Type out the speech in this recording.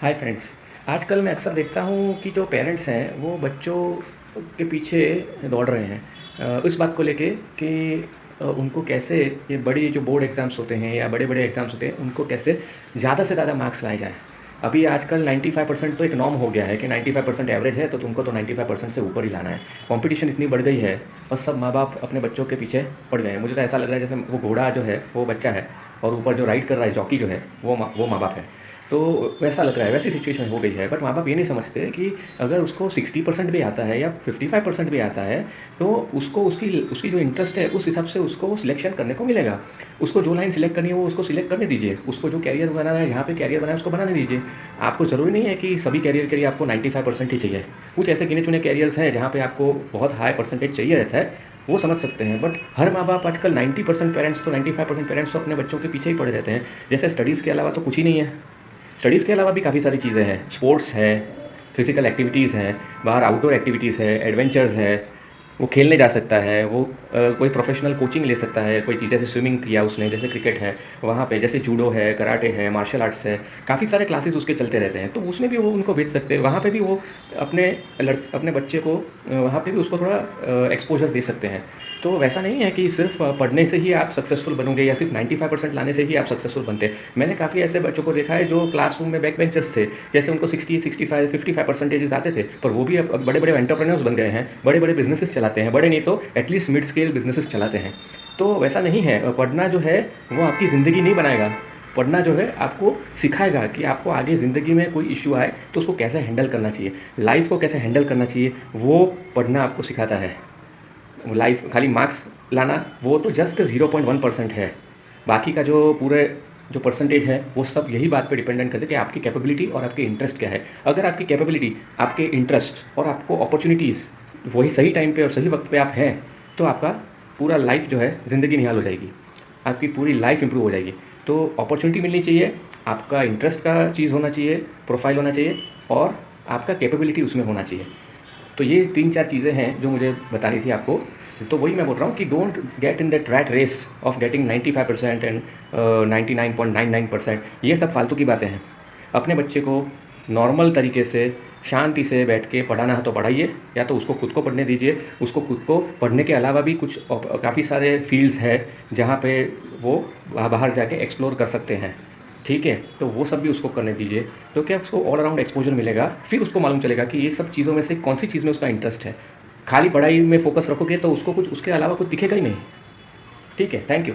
Hi friends. आजकल मैं अक्सर देखता हूँ कि जो पेरेंट्स हैं वो बच्चों के पीछे दौड़ रहे हैं इस बात को लेके कि उनको कैसे ये बड़ी जो बोर्ड एग्ज़ाम्स होते हैं या बड़े बड़े एग्ज़ाम्स होते हैं उनको कैसे ज़्यादा से ज़्यादा मार्क्स लाए जाएँ। अभी आजकल 95% तो एक नॉर्म हो गया है कि 95% एवरेज है तो तुमको तो 95% से ऊपर ही लाना है। कंपटीशन इतनी बढ़ गई है और सब माँ बाप अपने बच्चों के पीछे पड़ गए हैं। मुझे तो ऐसा लग रहा है जैसे वो घोड़ा जो है वो बच्चा है और ऊपर जो राइड कर रहा है जॉकी जो है वो माँ बाप है। तो वैसा लग रहा है, वैसी सिचुएशन हो गई है। बट माँ बाप ये नहीं समझते कि अगर उसको 60% भी आता है या 55% भी आता है तो उसको उसकी उसकी जो इंटरेस्ट है उस हिसाब से उसको सिलेक्शन करने को मिलेगा। उसको जो लाइन सिलेक्ट करनी है वो उसको सिलेक्ट करने दीजिए। उसको जो कैरियर बनाना है, जहाँ पे कैरियर बनाना है उसको बनाने दीजिए। आपको ज़रूरी नहीं है कि सभी कैरियर के लिए आपको 95% ही चाहिए। कुछ ऐसे गिने चुने कैरियर्स हैं जहाँ पे आपको बहुत हाई परसेंटेज चाहिए रहता है, वो समझ सकते हैं। बट हर माँ बाप आजकल 90% पेरेंट्स तो 95% पेरेंट्स तो अपने बच्चों के पीछे ही पड़े रहते हैं। जैसे स्टडीज़ के अलावा तो कुछ ही नहीं है। स्टडीज़ के अलावा भी काफ़ी सारी चीज़ें हैं, स्पोर्ट्स है, फिज़िकल एक्टिविटीज़ हैं, बाहर आउटडोर एक्टिविटीज़ है, एडवेंचर्स है। वो खेलने जा सकता है, वो कोई प्रोफेशनल कोचिंग ले सकता है, कोई चीज़ जैसे स्विमिंग किया उसने, जैसे क्रिकेट है, वहाँ पे जैसे जूडो है, कराटे है, मार्शल आर्ट्स है, काफ़ी सारे क्लासेस उसके चलते रहते हैं। तो उसमें भी वो उनको भेज सकते हैं, वहाँ पे भी वो अपने बच्चे को वहाँ पे भी उसको थोड़ा एक्सपोजर दे सकते हैं। तो वैसा नहीं है कि सिर्फ पढ़ने से ही आप सक्सेसफुल बनोगे या सिर्फ 95% लाने से ही आप सक्सेसफुल बनते हैं। मैंने काफ़ी ऐसे बच्चों को देखा है जो क्लासरूम में बैक बेंचर्स थे, जैसे उनको 60, 65, 55% आते थे, पर वो भी अब बड़े बड़े एंटरप्रेन्योर्स बन गए हैं, बड़े बड़े बिजनेसेस चलाते हैं, बड़े नहीं तो एटलीस्ट मिड स्केल बिजनेसेस चलाते हैं। तो वैसा नहीं है, पढ़ना जो है वो आपकी ज़िंदगी नहीं बनाएगा। पढ़ना जो है आपको सिखाएगा कि आपको आगे ज़िंदगी में कोई इश्यू आए तो उसको कैसे हैंडल करना चाहिए, लाइफ को कैसे हैंडल करना चाहिए, वो पढ़ना आपको सिखाता है। लाइफ खाली मार्क्स लाना वो तो जस्ट 0.1% है। बाकी का जो पूरे जो परसेंटेज है वो सब यही बात पे डिपेंडेंट करते हैं कि आपकी कैपेबिलिटी और आपके इंटरेस्ट क्या है। अगर आपकी कैपेबिलिटी, आपके इंटरेस्ट और आपको अपॉर्चुनिटीज़ वही सही टाइम पे और सही वक्त पे आप हैं तो आपका पूरा लाइफ जो है ज़िंदगी निहाल हो जाएगी, आपकी पूरी लाइफ इंप्रूव हो जाएगी। तो अपॉर्चुनिटी मिलनी चाहिए, आपका इंटरेस्ट का चीज़ होना चाहिए, प्रोफाइल होना चाहिए और आपका कैपेबिलिटी उसमें होना चाहिए। तो ये 3-4 चीज़ें हैं जो मुझे बतानी थी आपको। तो वही मैं बोल रहा हूँ कि don't get in that rat race of getting 95% and 99.99%। ये सब फालतू की बातें हैं। अपने बच्चे को नॉर्मल तरीके से शांति से बैठ के पढ़ाना है तो पढ़ाइए, या तो उसको खुद को पढ़ने दीजिए। उसको खुद को पढ़ने के अलावा भी कुछ काफ़ी सारे फील्ड्स हैं जहाँ पे वो बाहर जाके एक्सप्लोर कर सकते हैं। ठीक है, तो वो सब भी उसको करने दीजिए। तो क्या उसको ऑल अराउंड एक्सपोजर मिलेगा, फिर उसको मालूम चलेगा कि ये सब चीज़ों में से कौन सी चीज़ में उसका इंटरेस्ट है। खाली पढ़ाई में फोकस रखोगे तो उसको कुछ उसके अलावा कुछ दिखेगा ही नहीं। ठीक है, थैंक यू।